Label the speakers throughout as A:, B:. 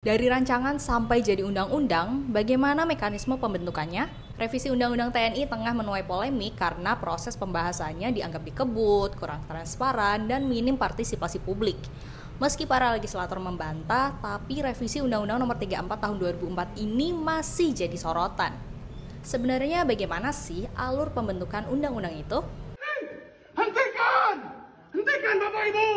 A: Dari rancangan sampai jadi undang-undang, bagaimana mekanisme pembentukannya? Revisi Undang-Undang TNI tengah menuai polemik karena proses pembahasannya dianggap dikebut, kurang transparan, dan minim partisipasi publik. Meski para legislator membantah, tapi revisi Undang-Undang Nomor 34 Tahun 2004 ini masih jadi sorotan. Sebenarnya bagaimana sih alur pembentukan undang-undang itu?
B: Hentikan! Hentikan Bapak Ibu!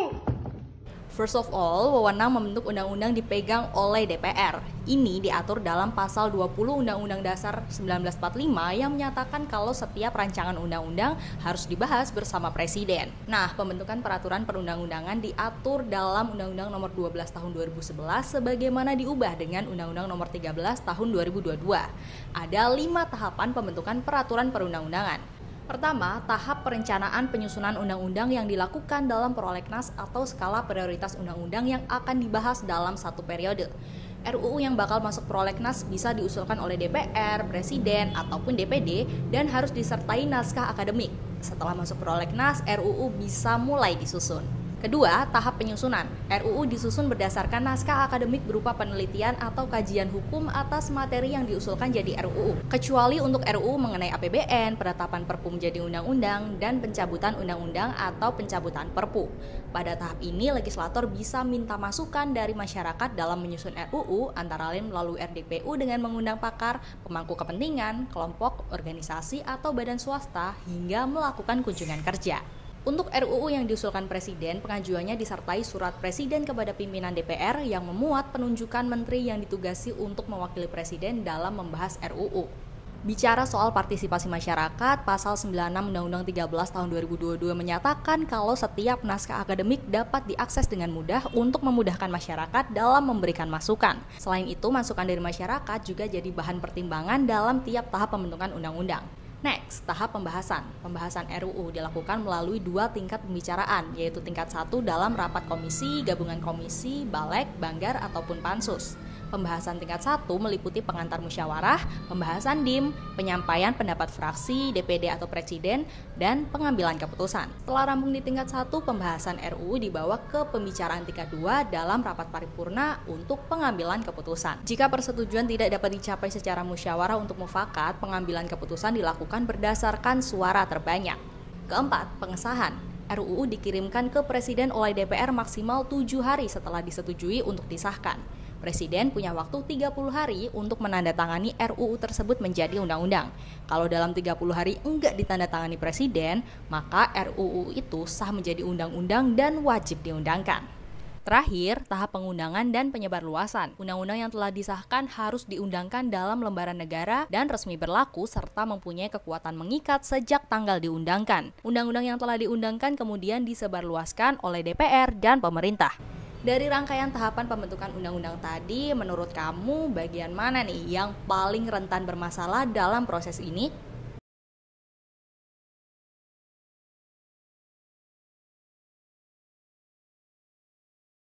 A: First of all, wewenang membentuk undang-undang dipegang oleh DPR. Ini diatur dalam pasal 20 Undang-Undang Dasar 1945 yang menyatakan kalau setiap rancangan undang-undang harus dibahas bersama Presiden. Nah, pembentukan peraturan perundang-undangan diatur dalam Undang-Undang Nomor 12 Tahun 2011 sebagaimana diubah dengan Undang-Undang Nomor 13 Tahun 2022. Ada 5 tahapan pembentukan peraturan perundang-undangan. Pertama, tahap perencanaan penyusunan undang-undang yang dilakukan dalam prolegnas atau skala prioritas undang-undang yang akan dibahas dalam satu periode. RUU yang bakal masuk prolegnas bisa diusulkan oleh DPR, Presiden, ataupun DPD dan harus disertai naskah akademik. Setelah masuk prolegnas, RUU bisa mulai disusun. Kedua, tahap penyusunan. RUU disusun berdasarkan naskah akademik berupa penelitian atau kajian hukum atas materi yang diusulkan jadi RUU. Kecuali untuk RUU mengenai APBN, penetapan Perpu menjadi undang-undang, dan pencabutan undang-undang atau pencabutan Perpu. Pada tahap ini, legislator bisa minta masukan dari masyarakat dalam menyusun RUU, antara lain melalui RDPU dengan mengundang pakar, pemangku kepentingan, kelompok, organisasi, atau badan swasta, hingga melakukan kunjungan kerja. Untuk RUU yang diusulkan Presiden, pengajuannya disertai surat Presiden kepada pimpinan DPR yang memuat penunjukan menteri yang ditugasi untuk mewakili Presiden dalam membahas RUU. Bicara soal partisipasi masyarakat, pasal 96 Undang-Undang 13 tahun 2022 menyatakan kalau setiap naskah akademik dapat diakses dengan mudah untuk memudahkan masyarakat dalam memberikan masukan. Selain itu, masukan dari masyarakat juga jadi bahan pertimbangan dalam tiap tahap pembentukan undang-undang. Next, tahap pembahasan. Pembahasan RUU dilakukan melalui 2 tingkat pembicaraan, yaitu tingkat 1 dalam rapat komisi, gabungan komisi, balek, banggar, ataupun pansus. Pembahasan tingkat 1 meliputi pengantar musyawarah, pembahasan DIM, penyampaian pendapat fraksi, DPD atau Presiden, dan pengambilan keputusan. Setelah rampung di tingkat 1, pembahasan RUU dibawa ke pembicaraan tingkat 2 dalam rapat paripurna untuk pengambilan keputusan. Jika persetujuan tidak dapat dicapai secara musyawarah untuk mufakat, pengambilan keputusan dilakukan berdasarkan suara terbanyak. Keempat, pengesahan. RUU dikirimkan ke Presiden oleh DPR maksimal 7 hari setelah disetujui untuk disahkan. Presiden punya waktu 30 hari untuk menandatangani RUU tersebut menjadi undang-undang. Kalau dalam 30 hari enggak ditandatangani Presiden, maka RUU itu sah menjadi undang-undang dan wajib diundangkan. Terakhir, tahap pengundangan dan penyebarluasan. Undang-undang yang telah disahkan harus diundangkan dalam lembaran negara dan resmi berlaku serta mempunyai kekuatan mengikat sejak tanggal diundangkan. Undang-undang yang telah diundangkan kemudian disebarluaskan oleh DPR dan pemerintah. Dari rangkaian tahapan pembentukan undang-undang tadi, menurut kamu bagian mana nih yang paling rentan bermasalah dalam proses ini?